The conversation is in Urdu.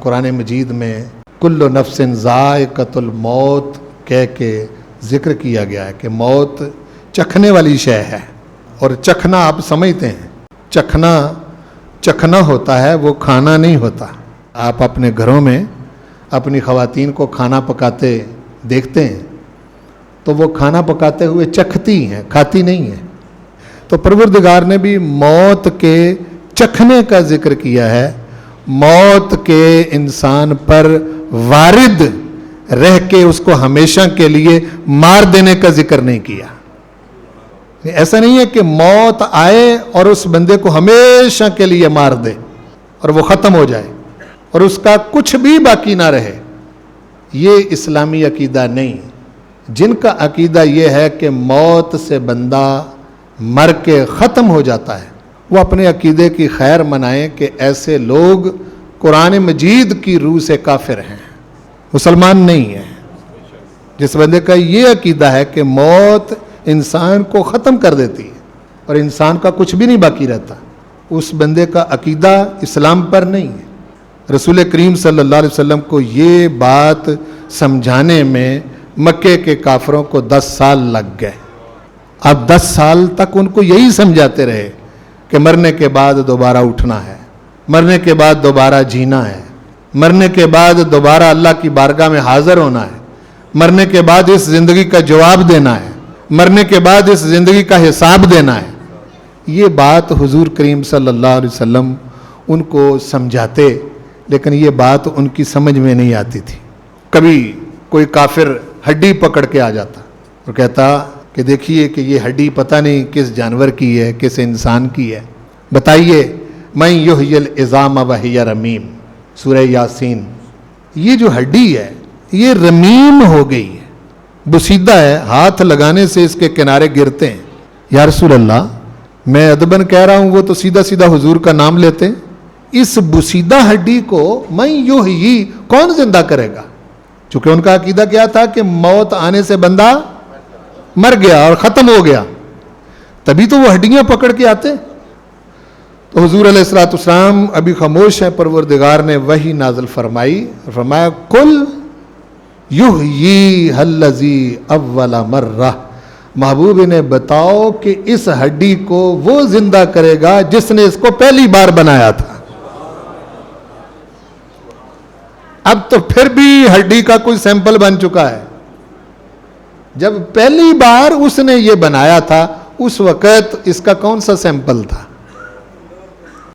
قرآن مجید میں کل نفس ذائقۃ الموت کہہ کے ذکر کیا گیا ہے کہ موت چکھنے والی شے ہے. اور چکھنا آپ سمجھتے ہیں، چکھنا ہوتا ہے، وہ کھانا نہیں ہوتا. آپ اپنے گھروں میں اپنی خواتین کو کھانا پکاتے دیکھتے ہیں تو وہ کھانا پکاتے ہوئے چکھتی ہیں، کھاتی نہیں ہیں. تو پروردگار نے بھی موت کے چکھنے کا ذکر کیا ہے، موت کے انسان پر وارد رہ کے اس کو ہمیشہ کے لیے مار دینے کا ذکر نہیں کیا. ایسا نہیں ہے کہ موت آئے اور اس بندے کو ہمیشہ کے لیے مار دے اور وہ ختم ہو جائے اور اس کا کچھ بھی باقی نہ رہے. یہ اسلامی عقیدہ نہیں. جن کا عقیدہ یہ ہے کہ موت سے بندہ مر کے ختم ہو جاتا ہے، وہ اپنے عقیدے کی خیر منائیں کہ ایسے لوگ قرآن مجید کی روح سے کافر ہیں، مسلمان نہیں ہیں. جس بندے کا یہ عقیدہ ہے کہ موت انسان کو ختم کر دیتی ہے اور انسان کا کچھ بھی نہیں باقی رہتا، اس بندے کا عقیدہ اسلام پر نہیں ہے. رسول کریم صلی اللہ علیہ وسلم کو یہ بات سمجھانے میں مکے کے کافروں کو 10 سال لگ گئے. اب 10 سال تک ان کو یہی سمجھاتے رہے کہ مرنے کے بعد دوبارہ اٹھنا ہے، مرنے کے بعد دوبارہ جینا ہے، مرنے کے بعد دوبارہ اللہ کی بارگاہ میں حاضر ہونا ہے، مرنے کے بعد اس زندگی کا جواب دینا ہے، مرنے کے بعد اس زندگی کا حساب دینا ہے. یہ بات حضور کریم صلی اللہ علیہ وسلم ان کو سمجھاتے، لیکن یہ بات ان کی سمجھ میں نہیں آتی تھی. کبھی کوئی کافر ہڈی پکڑ کے آ جاتا اور کہتا کہ دیکھیے کہ یہ ہڈی پتہ نہیں کس جانور کی ہے، کس انسان کی ہے، بتائیے. من یحیی العظام وہی رمیم، سورہ یاسین. یہ جو ہڈی ہے یہ رمیم ہو گئی ہے، بسیدہ ہے، ہاتھ لگانے سے اس کے کنارے گرتے ہیں. یا رسول اللہ، میں ادباً کہہ رہا ہوں، وہ تو سیدھا سیدھا حضور کا نام لیتے. اس بسیدہ ہڈی کو من یحیی کون زندہ کرے گا؟ چونکہ ان کا عقیدہ کیا تھا کہ موت آنے سے بندہ مر گیا اور ختم ہو گیا، تبھی تو وہ ہڈیاں پکڑ کے آتے. تو حضور علیہ الصلوۃ والسلام ابھی خاموش ہیں. پروردگار نے وحی نازل فرمایا کل یحیی الذی اول مرہ، محبوب نے بتاؤ کہ اس ہڈی کو وہ زندہ کرے گا جس نے اس کو پہلی بار بنایا تھا. اب تو پھر بھی ہڈی کا کوئی سیمپل بن چکا ہے. جب پہلی بار اس نے یہ بنایا تھا اس وقت اس کا کون سا سیمپل تھا؟